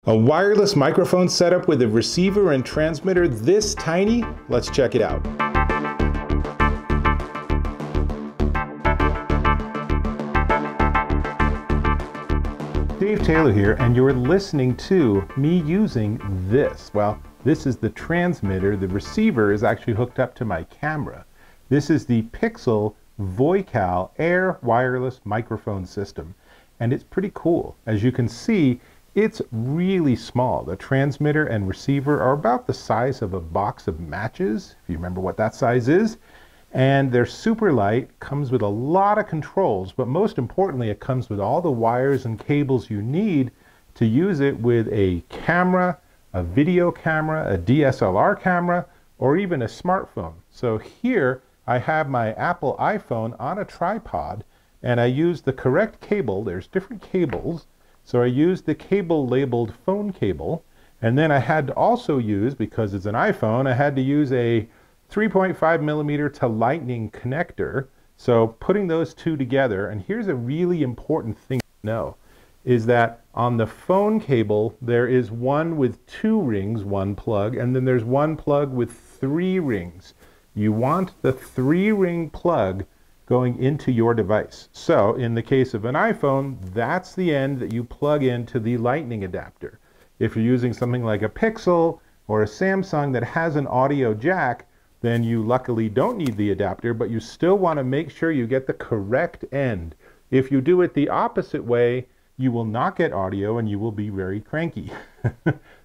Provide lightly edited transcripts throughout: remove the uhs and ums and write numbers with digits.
A wireless microphone setup with a receiver and transmitter this tiny? Let's check it out. Dave Taylor here, and you're listening to me using this. Well, this is the transmitter. The receiver is actually hooked up to my camera. This is the Pixel Voical Air Wireless Microphone System, and it's pretty cool. As you can see, it's really small. The transmitter and receiver are about the size of a box of matches, if you remember what that size is. And they're super light, comes with a lot of controls, but most importantly, it comes with all the wires and cables you need to use it with a camera, a video camera, a DSLR camera, or even a smartphone. So here I have my Apple iPhone on a tripod, and I use the correct cable. There's different cables. So I used the cable labeled phone cable, and then I had to also use, because it's an iPhone, I had to use a 3.5 millimeter to lightning connector. So putting those two together, and here's a really important thing to know, is that on the phone cable there is one with 2 rings, one plug, and then there's one plug with 3 rings. You want the 3-ring plug going into your device. So in the case of an iPhone, that's the end that you plug into the lightning adapter. If you're using something like a Pixel or a Samsung that has an audio jack, then you luckily don't need the adapter, but you still want to make sure you get the correct end. If you do it the opposite way, you will not get audio and you will be very cranky.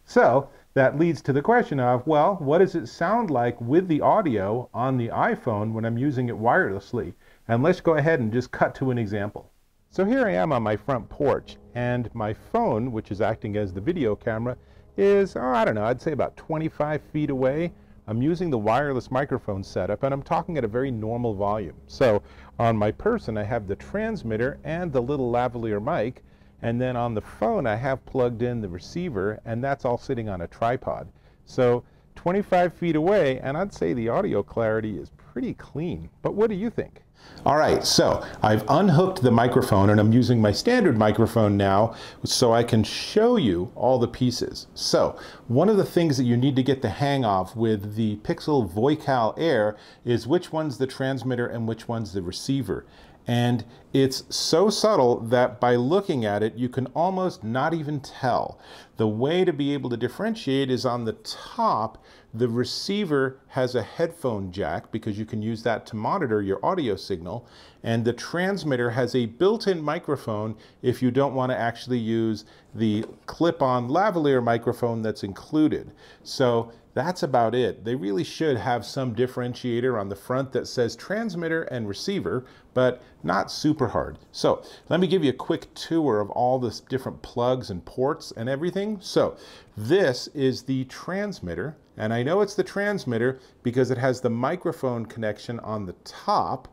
So that leads to the question of, well, what does it sound like with the audio on the iPhone when I'm using it wirelessly? And let's go ahead and just cut to an example. So here I am on my front porch, and my phone, which is acting as the video camera, is, I don't know, I'd say about 25 feet away. I'm using the wireless microphone setup, and I'm talking at a very normal volume. So on my person, I have the transmitter and the little lavalier mic, and then on the phone, I have plugged in the receiver, and that's all sitting on a tripod. So 25 feet away, and I'd say the audio clarity is pretty clean. But what do you think? All right, so I've unhooked the microphone, and I'm using my standard microphone now so I can show you all the pieces. So one of the things that you need to get the hang of with the Pixel Voical Air is which one's the transmitter and which one's the receiver. And it's so subtle that by looking at it, you can almost not even tell. The way to be able to differentiate is on the top. The receiver has a headphone jack because you can use that to monitor your audio signal. And the transmitter has a built-in microphone if you don't want to actually use the clip-on lavalier microphone that's included. So that's about it. They really should have some differentiator on the front that says transmitter and receiver, but not super hard. So let me give you a quick tour of all the different plugs and ports and everything. So this is the transmitter, and I know it's the transmitter because it has the microphone connection on the top,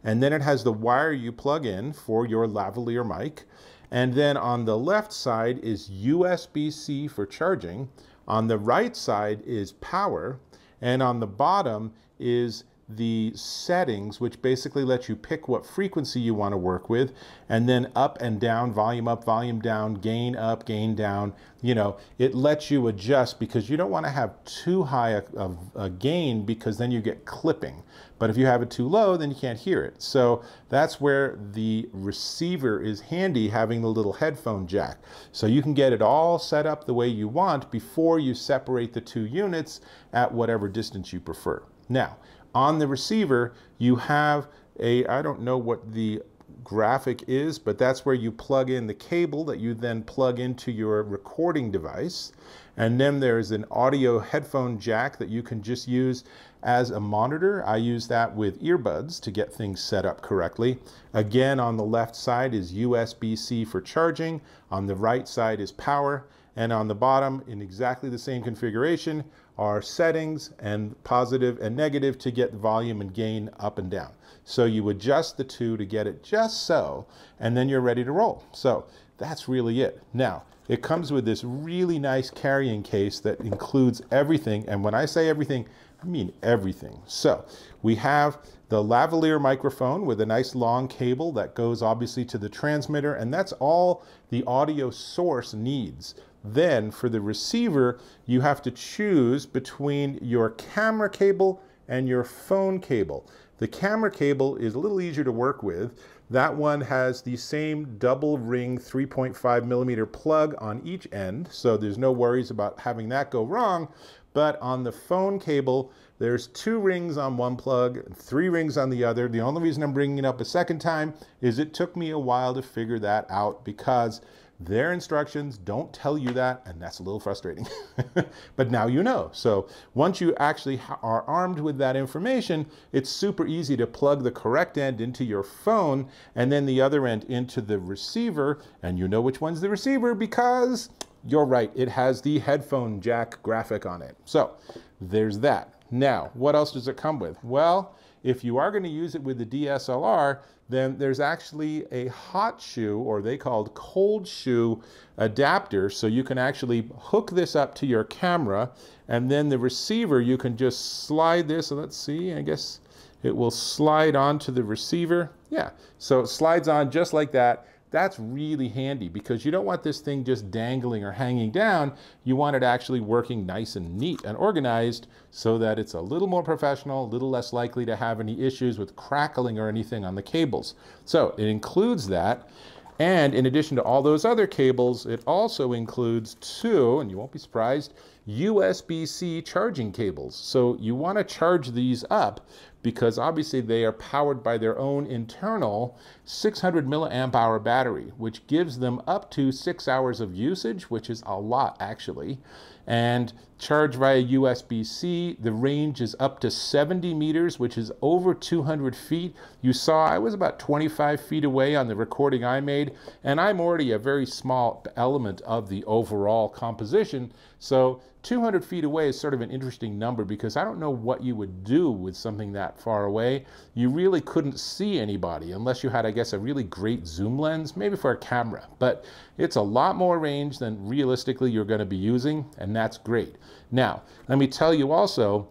and then it has the wire you plug in for your lavalier mic. And then on the left side is USB-C for charging. On the right side is power, and on the bottom is the settings, which basically lets you pick what frequency you want to work with, and then up and down, volume up, volume down, gain up, gain down. You know, it lets you adjust because you don't want to have too high a gain because then you get clipping. But if you have it too low, then you can't hear it. So that's where the receiver is handy, having the little headphone jack. So you can get it all set up the way you want before you separate the two units at whatever distance you prefer. Now, on the receiver, you have a, I don't know what the graphic is, but that's where you plug in the cable that you then plug into your recording device. And then there's an audio headphone jack that you can just use as a monitor. I use that with earbuds to get things set up correctly. Again, on the left side is USB-C for charging. On the right side is power. And on the bottom, in exactly the same configuration, are settings and positive and negative to get volume and gain up and down. So you adjust the two to get it just so, and then you're ready to roll. So that's really it. Now, it comes with this really nice carrying case that includes everything. And when I say everything, I mean everything. So we have the lavalier microphone with a nice long cable that goes obviously to the transmitter, and that's all the audio source needs. Then for the receiver, you have to choose between your camera cable and your phone cable. The camera cable is a little easier to work with. That one has the same double ring 3.5 millimeter plug on each end, so there's no worries about having that go wrong. But on the phone cable, there's 2 rings on one plug and 3 rings on the other. The only reason I'm bringing it up a second time is it took me a while to figure that out because their instructions don't tell you that, and that's a little frustrating. But now you know. So once you actually are armed with that information, it's super easy to plug the correct end into your phone and then the other end into the receiver, and you know which one's the receiver because you're right, it has the headphone jack graphic on it. So there's that. Now, what else does it come with? Well, if you are going to use it with the DSLR, then there's actually a hot shoe, or they called cold shoe adapter, so you can actually hook this up to your camera, and then the receiver, you can just slide this. So let's see, I guess it will slide onto the receiver. Yeah, so it slides on just like that. That's really handy because you don't want this thing just dangling or hanging down. You want it actually working nice and neat and organized so that it's a little more professional, a little less likely to have any issues with crackling or anything on the cables. So it includes that. And in addition to all those other cables, it also includes 2, and you won't be surprised, USB-C charging cables. So you want to charge these up because obviously they are powered by their own internal 600 milliamp hour battery, which gives them up to 6 hours of usage, which is a lot actually. And charge via USB-C, the range is up to 70 meters, which is over 200 feet. You saw I was about 25 feet away on the recording I made, and I'm already a very small element of the overall composition. So 200 feet away is sort of an interesting number because I don't know what you would do with something that far away. You really couldn't see anybody unless you had, I guess, a really great zoom lens, maybe for a camera. But it's a lot more range than realistically you're going to be using, and that's great. Now, let me tell you also,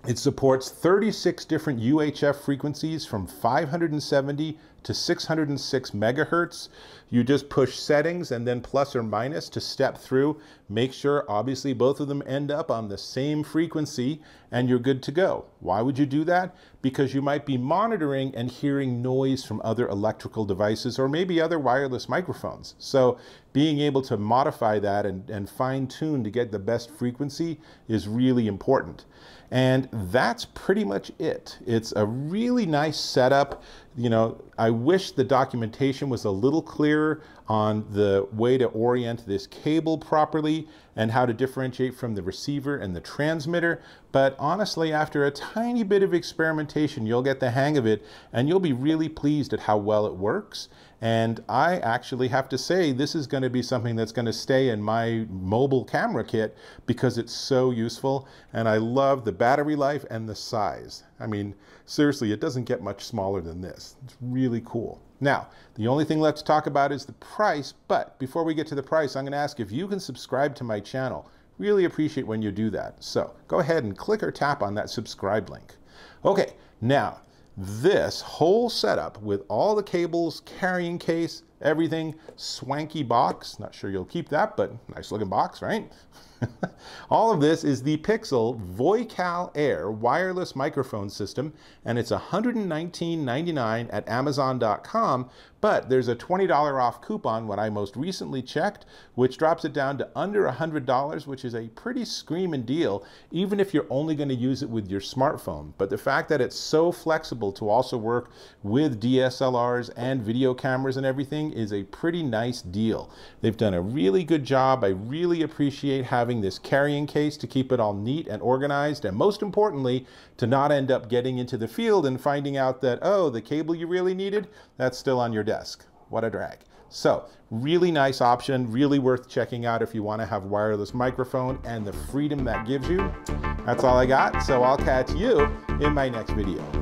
it supports 36 different UHF frequencies from 570 to 606 megahertz. You just push settings and then plus or minus to step through. Make sure, obviously, both of them end up on the same frequency and you're good to go. Why would you do that? Because you might be monitoring and hearing noise from other electrical devices or maybe other wireless microphones. So being able to modify that and fine tune to get the best frequency is really important. And that's pretty much it. It's a really nice setup. You know, I wish the documentation was a little clearer on the way to orient this cable properly and how to differentiate from the receiver and the transmitter. But honestly, after a tiny bit of experimentation, you'll get the hang of it and you'll be really pleased at how well it works. And I actually have to say, this is going to be something that's going to stay in my mobile camera kit because it's so useful. And I love the battery life and the size. I mean, seriously, it doesn't get much smaller than this. It's really cool. Now, the only thing left to talk about is the price. But before we get to the price, I'm going to ask if you can subscribe to my channel. Really appreciate when you do that. So go ahead and click or tap on that subscribe link. Okay, now, this whole setup with all the cables, carrying case, everything, swanky box, not sure you'll keep that, but nice looking box, right? All of this is the Pixel Voical Air wireless microphone system, and it's $119.99 at Amazon.com, but there's a $20 off coupon when I most recently checked, which drops it down to under $100, which is a pretty screaming deal, even if you're only going to use it with your smartphone. But the fact that it's so flexible to also work with DSLRs and video cameras and everything is a pretty nice deal. They've done a really good job. I really appreciate having this carrying case to keep it all neat and organized, and most importantly, to not end up getting into the field and finding out that, oh, the cable you really needed, that's still on your desk. What a drag. So, really nice option, really worth checking out if you want to have wireless microphone and the freedom that gives you. That's all I got, so I'll catch you in my next video.